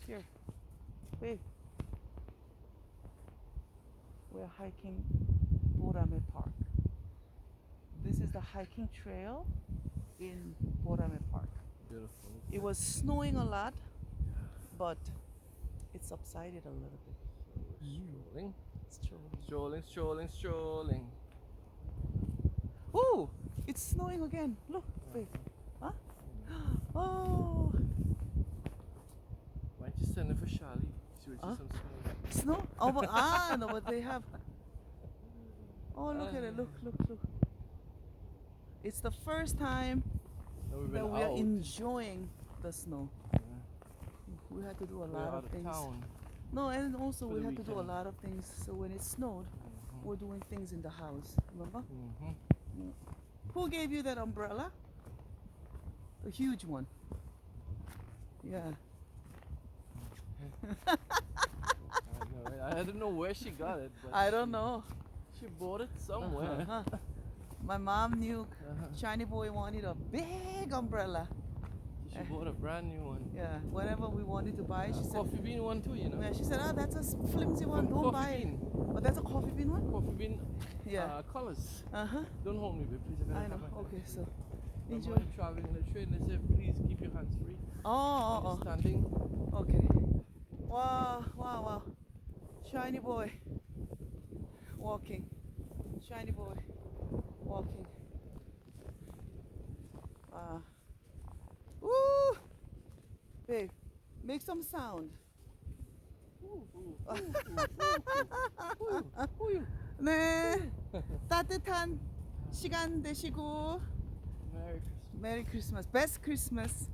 Here, babe. We're hiking Boramae Park. This is the hiking trail in Boramae Park. Beautiful. It was snowing a lot, but it subsided a little bit. Strolling, It's true. strolling, strolling, strolling. Oh, it's snowing again. Look, babe. Huh? Oh, Why don't you send it for Charlie? She would Huh? just some snow. snow? Oh, but no, but they have. Oh, look at it! Look, look, look. It's the first time No, we've that been we are out. enjoying the snow. Yeah. We had to do a We're lot out of of things. town. No, and also For we the had to do a weekend. lot of things. So when it snowed, Mhm. we're doing things in the house. Remember? Mhm. Who gave you that umbrella? The huge one. Yeah. I know, right? I don't know where she got it, but I don't know. She bought it somewhere. Uh-huh. My mom knew Uh-huh. Shiny Boy wanted a big umbrella. She bought a brand new one. Yeah, whatever we wanted to buy, she said. Coffee bean one too, you know. Yeah, she said, "Oh, that's a flimsy one. From Don't Coffee buy it." Bean. Oh, that's a coffee bean one. Coffee bean Yeah. colors. Uh huh. Don't hold me, babe, please. I I gotta know. have my Okay, hands so free. enjoy. Remember, I'm traveling in the train. They said, please keep your hands free. Oh, When oh, you're standing. oh. Okay. Wow, wow, wow. Shiny boy walking. Shiny boy walking. Woo! Babe, make some sound. 네. 따뜻한 시간 되시고. Merry Christmas. Merry Christmas. Best Christmas.